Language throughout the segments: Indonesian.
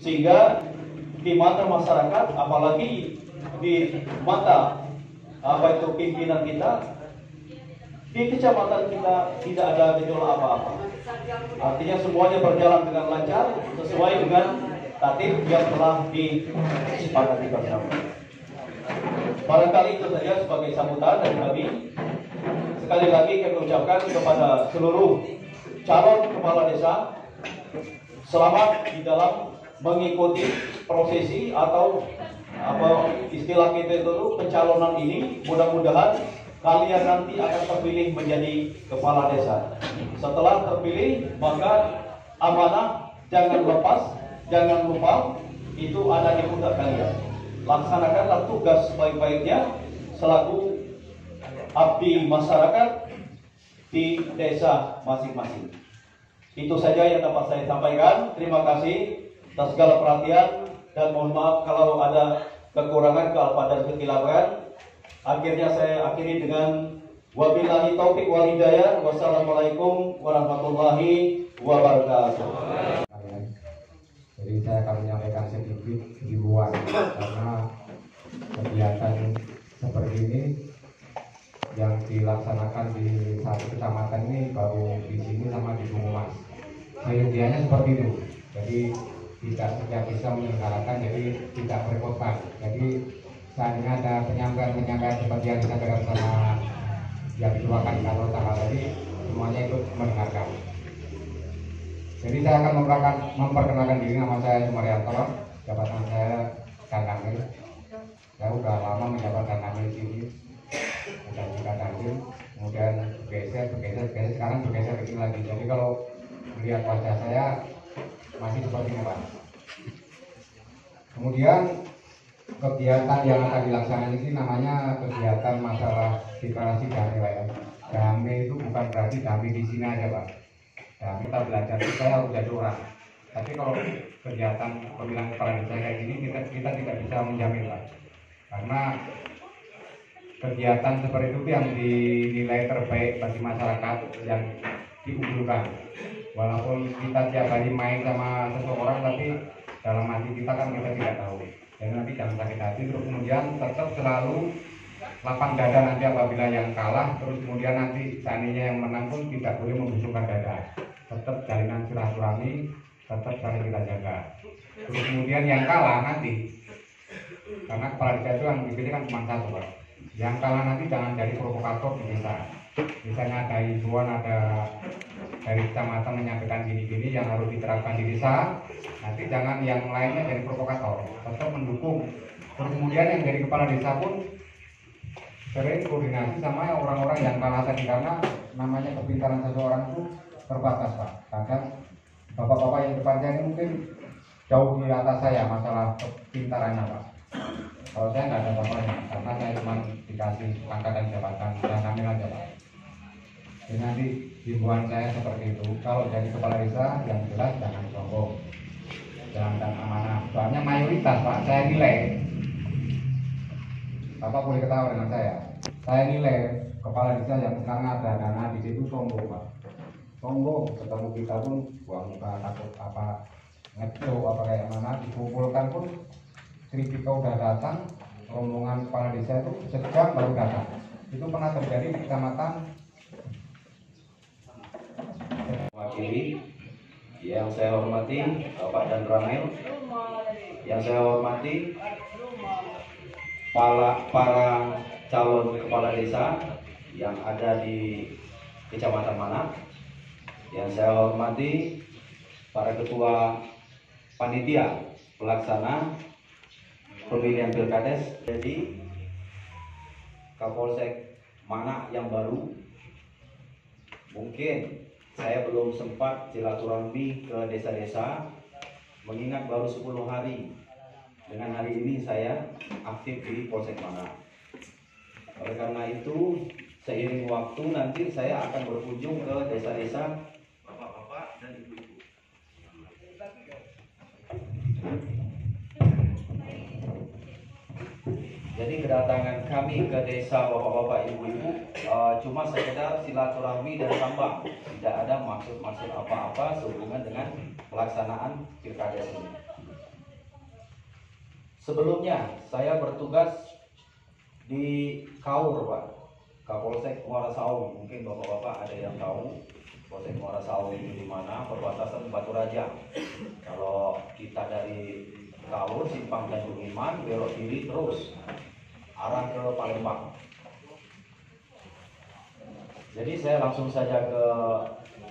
sehingga di mata masyarakat, apalagi di mata apa itu pimpinan kita, di kecamatan kita tidak ada gejolak apa-apa. Artinya semuanya berjalan dengan lancar sesuai dengan tatib yang telah disepakati bersama. Barangkali itu saja sebagai sambutan dari kami. Sekali lagi kami ucapkan kepada seluruh calon kepala desa selamat di dalam mengikuti prosesi atau apa istilah kita itu pencalonan ini. Mudah-mudahan kalian nanti akan terpilih menjadi kepala desa. Setelah terpilih, maka amanah jangan lepas, jangan lupa, itu ada di pundak kalian. Laksanakanlah tugas sebaik-baiknya selaku abdi masyarakat di desa masing-masing. Itu saja yang dapat saya sampaikan. Terima kasih atas segala perhatian dan mohon maaf kalau ada kekurangan, kealpaan dan kekeliruan. Akhirnya saya akhiri dengan wabillahi taufik wal hidayah. Wassalamualaikum warahmatullahi wabarakatuh. Jadi saya akan menyampaikan sedikit himbauan karena kegiatan seperti ini yang dilaksanakan di satu kecamatan ini baru di sini sama di Bungumas. Seyogianya seperti itu. Jadi tidak setiap bisa menyelenggarakan, jadi tidak berkorban. Jadi saat ini ada penyampaian seperti yang disampaikan sama yang dikeluarkan di kantor tanggal tadi, semuanya ikut mendengarkan. Jadi saya akan memperkenalkan diri. Nama saya Sumaryanto, jabatan saya Danamil. Saya sudah lama menjabat Danamil di sini, dan juga Danamil, kemudian bergeser, sekarang bergeser ke sini lagi. Jadi kalau melihat wajah saya masih seperti ini, Pak. Kemudian kegiatan yang akan dilaksanakan ini namanya kegiatan masalah deklarasi damai, Pak ya. Damai itu bukan berarti damai di sini aja, Pak. Nah, kita belajar itu saya harus jadi orang. Tapi kalau kegiatan pemilihan kepala desa kayak gini kita tidak bisa menjamin, Pak. Karena kegiatan seperti itu yang dinilai terbaik bagi masyarakat yang diunggulkan. Walaupun kita tiap hari main sama seseorang, tapi dalam hati kita kan kita tidak tahu. Jadi nanti jangan sakit hati, terus kemudian tetap selalu lapang dada nanti apabila yang kalah, terus kemudian nanti seandainya yang menang pun tidak boleh membusukkan dada. Tetap jalinan silaturahmi, tetap saling kita jaga. Terus kemudian yang kalah nanti, karena kepala desa itu yang dipilih kan cuma satu, Pak. Yang kalah nanti jangan jadi provokator di desa. Misalnya ada himbauan, ada dari kecamatan menyampaikan gini-gini yang harus diterapkan di desa, nanti jangan yang lainnya jadi provokator, tetap mendukung. Terus kemudian yang dari kepala desa pun sering koordinasi sama orang-orang yang kalah tadi, karena namanya kepintaran seseorang itu terbatas, Pak. Kadang bapak-bapak yang depannya ini mungkin jauh di atas saya masalah kepintarannya, Pak. Kalau saya nggak ada apa-apanya, karena saya cuma dikasih angkatan jabatan dan kami aja, Pak. Jadi nanti himbauan saya seperti itu. Kalau jadi kepala desa yang jelas jangan sombong, jalankan amanah. Soalnya mayoritas, Pak, saya nilai. Bapak boleh ketawa dengan saya. Saya nilai kepala desa yang sekarang ada dana di situ sombong, Pak. Sombong, ketemu kita pun buang muka takut apa ngeco apa kayak mana, dikumpulkan pun Tripika udah datang, rombongan kepala desa itu sejam baru datang. Itu pernah terjadi di kecamatan. Wakili yang saya hormati Bapak dan Ramel, yang saya hormati para calon kepala desa yang ada di Kecamatan Mana, yang saya hormati para ketua panitia pelaksana pemilihan pilkades. Jadi Kapolsek Mana yang baru, mungkin saya belum sempat silaturahmi ke desa-desa, mengingat baru 10 hari. Dengan hari ini saya aktif di Polsek Mana. Oleh karena itu, seiring waktu nanti saya akan berkunjung ke desa-desa bapak-bapak dan ibu-ibu. Jadi kedatangan kami ke desa bapak-bapak ibu-ibu cuma sekedar silaturahmi dan sambang, tidak ada maksud-maksud apa-apa sehubungan dengan pelaksanaan pilkada ini. Sebelumnya saya bertugas di Kaur, Pak, Kapolsek Muara Saung. Mungkin bapak-bapak ada yang tahu Polsek Muara Saung itu di mana, perbatasan Batu Raja. Kalau kita dari Kaur, simpang Tanjung Iman, belok kiri terus arah ke Palembang. Jadi saya langsung saja ke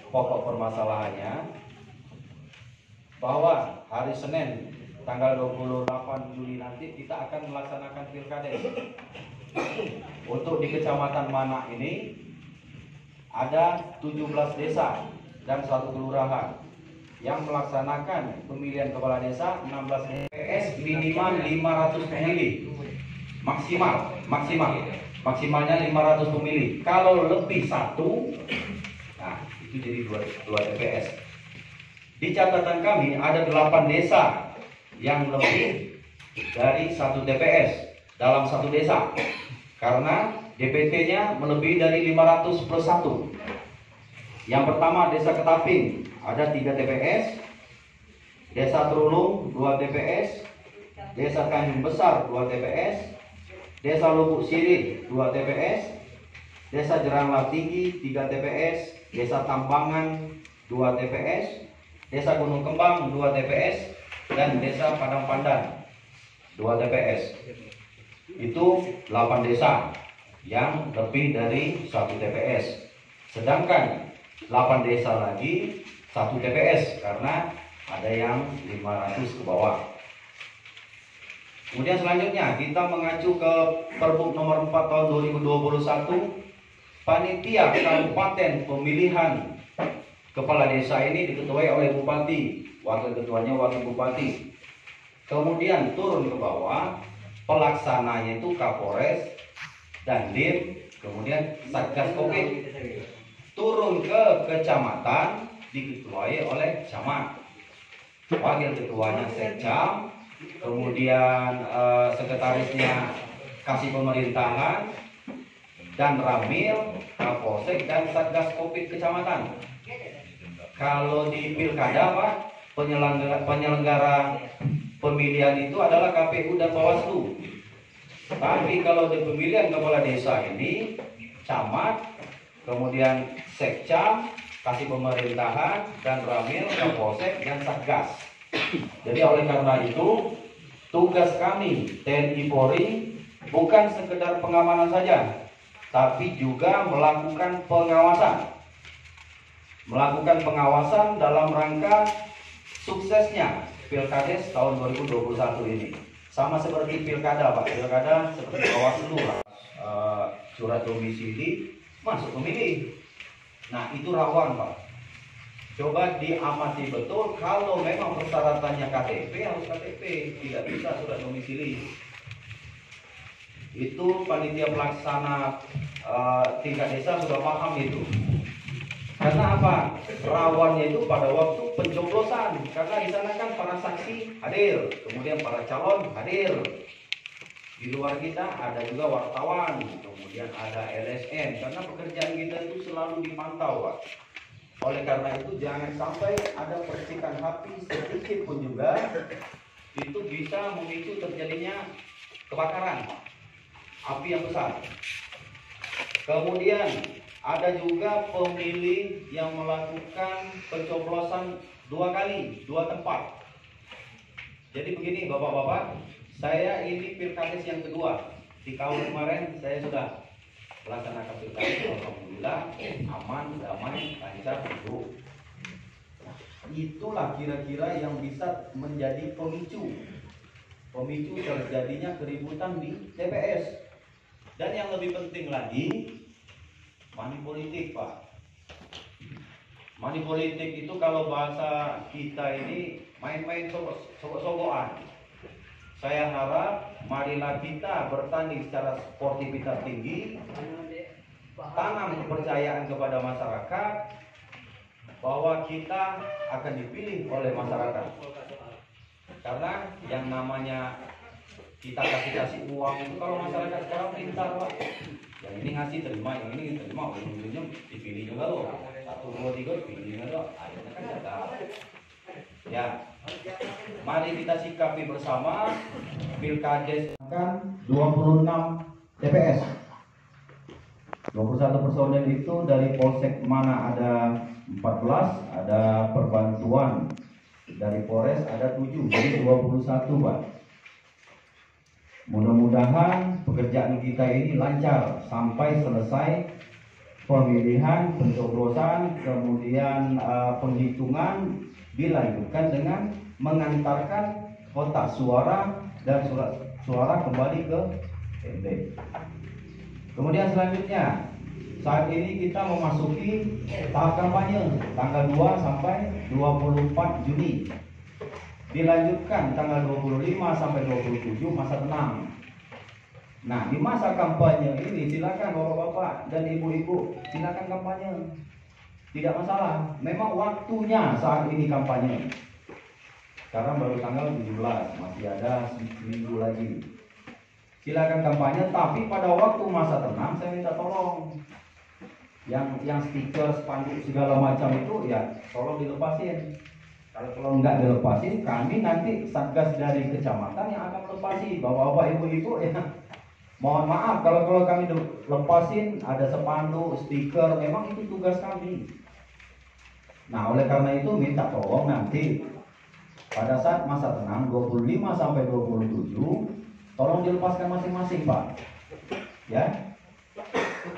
pokok permasalahannya, bahwa hari Senin tanggal 28 Juli nanti kita akan melaksanakan pilkades. Untuk di Kecamatan Manak ini ada 17 desa dan 1 kelurahan yang melaksanakan pemilihan kepala desa. 16 TPS minimal 500 pemilih, maksimalnya 500 pemilih. Kalau lebih 1, nah itu jadi 2 TPS. Di catatan kami ada 8 desa yang lebih dari 1 TPS dalam 1 desa, karena DPT-nya melebihi dari 500 plus 1. Yang pertama Desa Ketaping ada 3 TPS, Desa Trulung 2 TPS, Desa Tanjung Besar 2 TPS, Desa Lubuk Sirih 2 TPS, Desa Jeranglah Tinggi 3 TPS, Desa Tambangan 2 TPS, Desa Gunung Kembang 2 TPS, dan Desa Padang Pandan 2 TPS. Itu 8 desa yang lebih dari 1 TPS. Sedangkan 8 desa lagi 1 TPS, karena ada yang 500 ke bawah. Kemudian selanjutnya kita mengacu ke Perbup nomor 4 tahun 2021, panitia kabupaten pemilihan kepala desa ini diketuai oleh bupati, wakil ketuanya wakil bupati. Kemudian turun ke bawah, pelaksananya itu Kapolres, Dandim, kemudian Satgas Covid. Turun ke kecamatan diketuai oleh camat, wakil ketuanya Sekcam, kemudian sekretarisnya Kasih Pemerintahan, dan Ramil, Kapolsek, dan Satgas Covid kecamatan. Kalau di pilkada, Pak, penyelenggara pemilihan itu adalah KPU dan Bawaslu. Tapi kalau di pemilihan kepala desa ini, camat, kemudian Sekcam, Kasih Pemerintahan, dan Ramil, Kapolsek, dan Satgas. Jadi oleh karena itu, tugas kami TNI Polri bukan sekedar pengamanan saja, tapi juga melakukan pengawasan. Melakukan pengawasan dalam rangka suksesnya Pilkades tahun 2021 ini. Sama seperti pilkada, Pak. Pilkada seperti Bawaslu, surat domisili masuk pemilih. Nah, itu rawan, Pak. Coba diamati betul, kalau memang persyaratannya KTP, harus KTP, tidak bisa surat domisili. Itu panitia pelaksana tingkat desa sudah paham itu. Karena apa? Rawannya itu pada waktu pencoblosan, karena di sana kan para saksi hadir, kemudian para calon hadir. Di luar kita ada juga wartawan, kemudian ada LSM, karena pekerjaan kita itu selalu dipantau, Pak. Oleh karena itu jangan sampai ada percikan api sedikit pun juga itu bisa memicu terjadinya kebakaran, api yang besar. Kemudian ada juga pemilih yang melakukan pencoblosan 2 kali, 2 tempat. Jadi begini Bapak-bapak, saya ini pilkades yang kedua. Di tahun kemarin saya sudah melaksanakan pilkades, alhamdulillah aman, damai, lancar, hidup. Nah, itulah kira-kira yang bisa menjadi pemicu terjadinya keributan di TPS. Dan yang lebih penting lagi, money politik, Pak. Money politik itu kalau bahasa kita ini main-main sogok-sogokan. Saya harap marilah kita bertanding secara sportivitas tinggi, tanam kepercayaan kepada masyarakat bahwa kita akan dipilih oleh masyarakat. Karena yang namanya kita kasih uang itu, kalau masyarakat sekarang pintar, Pak. Yang ini ngasih terima, yang ini terima, ujung-ujungnya dipilih juga loh. 1, 2, 3 dipilih juga loh. Akhirnya kan gagal. Ya, mari kita sikapi bersama Pilkades kan 26 TPS. 21 personel itu dari Polsek mana ada 14, ada perbantuan dari Polres ada 7, jadi 21 Pak. Mudah-mudahan pekerjaan kita ini lancar sampai selesai pemilihan, pencoblosan, kemudian penghitungan dilanjutkan dengan mengantarkan kotak suara dan surat suara kembali ke PND. Kemudian selanjutnya, saat ini kita memasuki tahap kampanye tanggal 2 sampai 24 Juni. Dilanjutkan tanggal 25 sampai 27 masa tenang. Nah, di masa kampanye ini silakan Bapak-bapak dan Ibu-ibu, silakan kampanye. Tidak masalah. Memang waktunya saat ini kampanye. Sekarang baru tanggal 17, masih ada seminggu lagi. Silakan kampanye, tapi pada waktu masa tenang saya minta tolong yang stiker, spanduk segala macam itu ya tolong dilepasin. Kalau nggak dilepasin, kami nanti satgas dari kecamatan yang akan melepasi. Bapak-bapak, ibu-ibu ya, mohon maaf kalau kami lepasin ada spanduk, stiker, memang itu tugas kami. Nah, oleh karena itu minta tolong nanti pada saat masa tenang 25 sampai 27 tolong dilepaskan masing-masing Pak. Ya.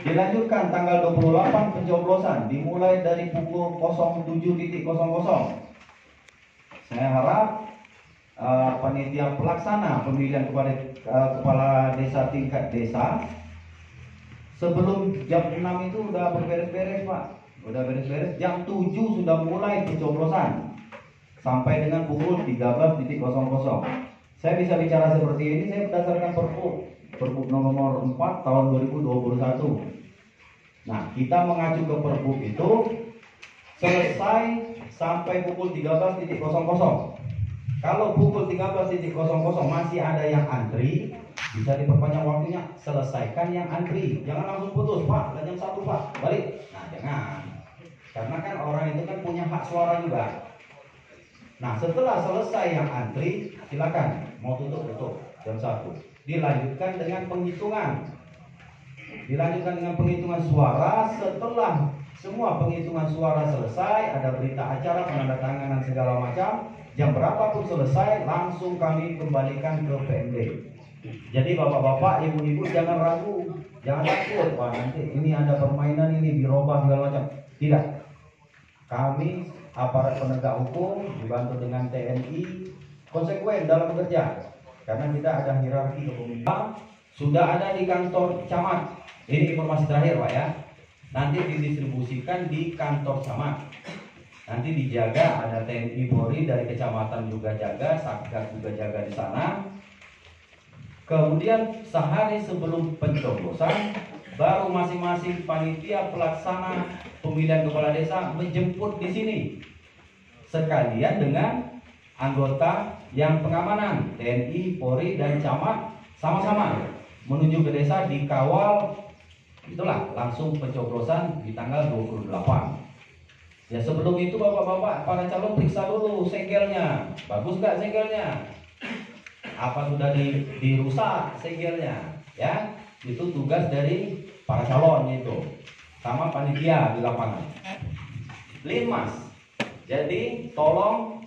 Dilanjutkan tanggal 28 pencoblosan dimulai dari pukul 07.00. Saya harap panitia pelaksana pemilihan kepala desa tingkat desa sebelum jam 6 itu udah beres-beres Pak. Udah beres-beres, jam 7 sudah mulai pencoblosan sampai dengan pukul 13.00. Saya bisa bicara seperti ini saya berdasarkan Pergub nomor 4 tahun 2021. Nah, kita mengacu ke Pergub itu selesai sampai pukul 13.00. Kalau pukul 13.00 masih ada yang antri, bisa diperpanjang waktunya, selesaikan yang antri. Jangan langsung putus, Pak, jam 1 Pak, balik. Nah, jangan. Karena kan orang itu kan punya hak suara juga. Nah, setelah selesai yang antri, silakan mau tutup jam 1. Dilanjutkan dengan penghitungan. Dilanjutkan dengan penghitungan suara. Setelah semua penghitungan suara selesai, ada berita acara, penandatanganan segala macam. Jam berapapun selesai, langsung kami kembalikan ke PND. Jadi bapak-bapak, ibu-ibu jangan ragu, jangan takut. Wah, nanti ini ada permainan ini dirubah segala macam. Tidak. Kami aparat penegak hukum dibantu dengan TNI konsekuen dalam bekerja karena kita ada hierarki kepemimpinan. Sudah ada di kantor camat. Ini informasi terakhir Pak ya. Nanti didistribusikan di kantor camat. Nanti dijaga, ada TNI Polri dari kecamatan juga jaga, satgas juga jaga di sana. Kemudian sehari sebelum pencoblosan baru masing-masing panitia pelaksana pemilihan kepala desa menjemput di sini sekalian dengan anggota yang pengamanan TNI, Polri dan camat sama-sama menuju ke desa dikawal. Itulah langsung pencoblosan di tanggal 28. Ya sebelum itu bapak-bapak para calon periksa dulu segelnya, bagus gak segelnya, apa sudah dirusak segelnya, ya itu tugas dari para calon itu sama panitia di lapangan. Linmas, jadi tolong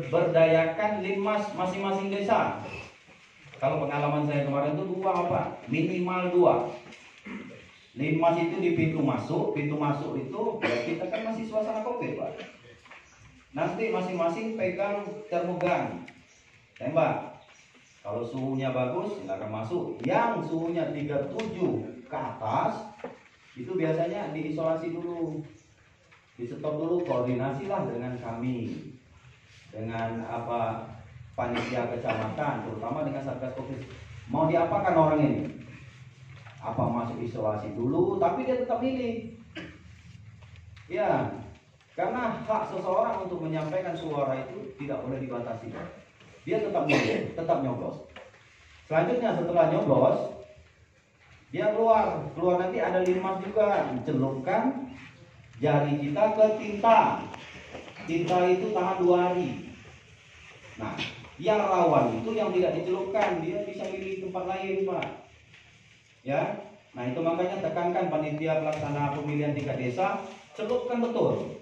berdayakan linmas masing-masing desa. Kalau pengalaman saya kemarin itu 2 apa? Minimal 2. Linmas itu di pintu masuk itu ya kita kan masih suasana Covid Pak. Nanti masing-masing pegang termogan, tembak. Kalau suhunya bagus silakan masuk. Yang suhunya 37 ke atas itu biasanya diisolasi dulu, di stop dulu, koordinasilah dengan kami, dengan panitia kecamatan, terutama dengan satgas Covid. Mau diapakan orang ini? Apa masuk isolasi dulu, tapi dia tetap milih. Ya, karena hak seseorang untuk menyampaikan suara itu tidak boleh dibatasi. Dia tetap milih, tetap nyoblos. Selanjutnya setelah nyoblos, dia keluar nanti ada linmas juga, celupkan jari kita ke tinta. Tinta itu tahan 2 hari. Nah, yang rawan itu yang tidak dicelupkan, dia bisa milih tempat lain, Pak. Ya, nah itu makanya tekankan panitia pelaksana pemilihan tingkat desa, celupkan betul.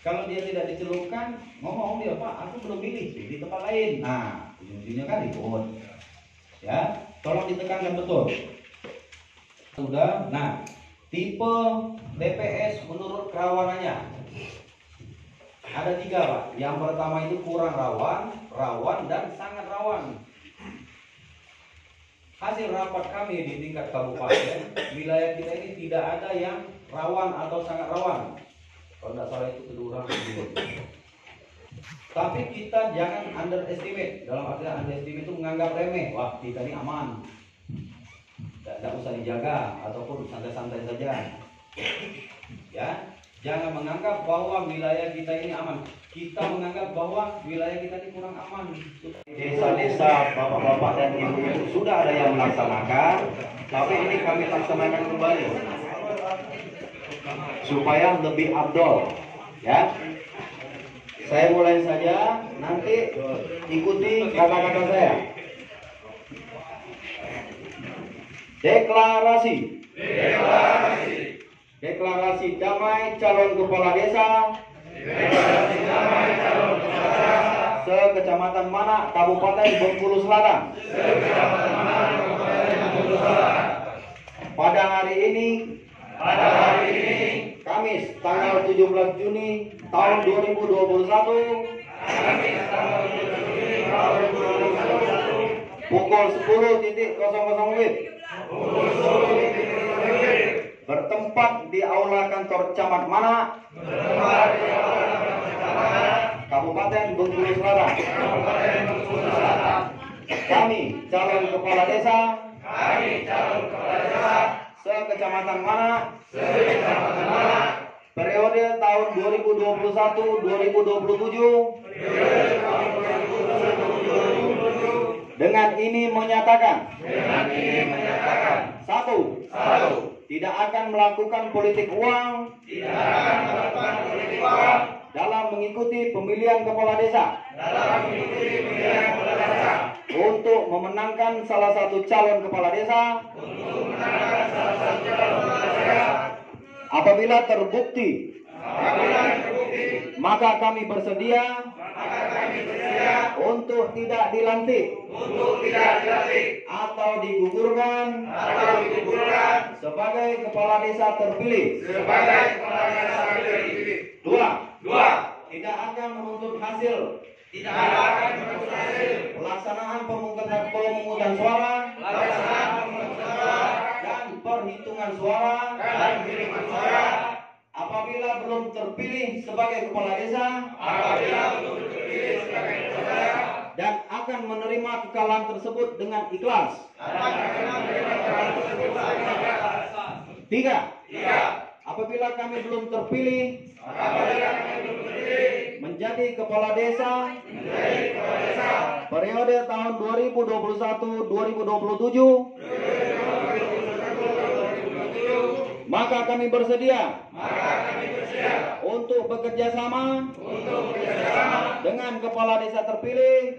Kalau dia tidak dicelupkan, ngomong dia, Pak, aku belum milih di tempat lain. Nah, ujung-ujungnya kan ribut. Ya, tolong ditekankan betul. Sudah. Nah, tipe TPS menurut kerawanannya ada 3, Pak. Yang pertama itu kurang rawan, rawan, dan sangat rawan. Hasil rapat kami di tingkat kabupaten, wilayah kita ini tidak ada yang rawan atau sangat rawan. Kalau tidak salah itu kedua orang. Tapi kita jangan underestimate. Dalam artian underestimate itu menganggap remeh. Wah, kita ini aman, tidak usah dijaga ataupun santai-santai saja. Ya, jangan menganggap bahwa wilayah kita ini aman. Kita menganggap bahwa wilayah kita ini kurang aman. Desa-desa, bapak-bapak dan ibu-ibu sudah ada yang melaksanakan, tapi ini kami laksanakan kembali supaya lebih abdol. Ya, saya mulai saja. Nanti ikuti kata-kata saya. Deklarasi. Deklarasi. Deklarasi damai calon kepala desa. Deklarasi damai calon kepala desa. Se-Kecamatan Manak, Kabupaten Bengkulu Selatan. Se-Kecamatan Manak, Kabupaten Bengkulu Selatan. Pada hari ini, Kamis tanggal 17 Juni tahun 2021. Kamis tanggal 17 Juni tahun 2021. Pukul 10.00 WIB. Bertempat di aula kantor Camat Manak. Kabupaten Bengkulu Selatan. Kami calon kepala desa. Se-Kecamatan Manak. Periode tahun 2021-2027. Dengan ini menyatakan. Satu. Tidak akan melakukan politik uang. Dalam mengikuti pemilihan kepala desa. Untuk memenangkan salah satu calon kepala desa. Apabila terbukti, maka kami bersedia untuk tidak dilantik atau digugurkan sebagai kepala desa terpilih. Dua, tidak akan menuntut hasil pelaksanaan pemungutan suara dan perhitungan suara apabila belum terpilih sebagai kepala desa dan akan menerima kekalahan tersebut dengan ikhlas. Tiga, apabila kami belum terpilih menjadi kepala desa periode tahun 2021-2027, maka kami bersedia untuk bekerja sama dengan kepala desa terpilih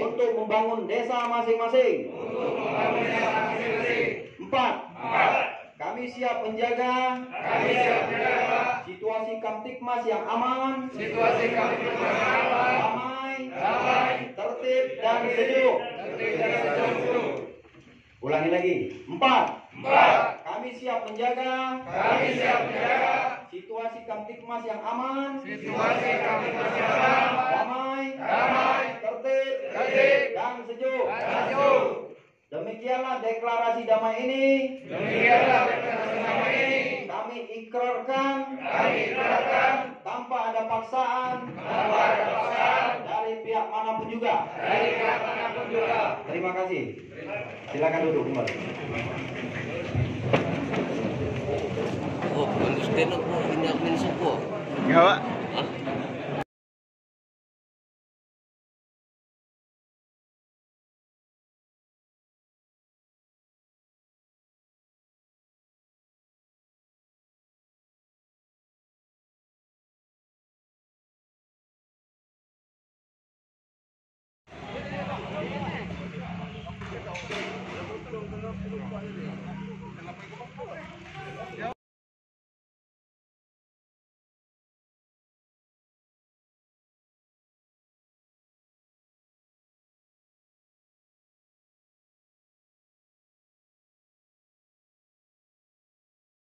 untuk membangun desa masing-masing. 4. Kami siap menjaga situasi Kamtibmas yang aman, damai, tertib, dan sejuk. Ulangi lagi. 4. Kami siap menjaga situasi Kamtibmas yang aman, damai, tertib, dan sejuk. Demikianlah deklarasi damai ini. Kami ikrarkan tanpa ada paksaan dari pihak manapun juga. Terima kasih. Silakan duduk kembali. Oh, bagus stand up po, hindi ako minusok po. Gawa. orang penumpang ini.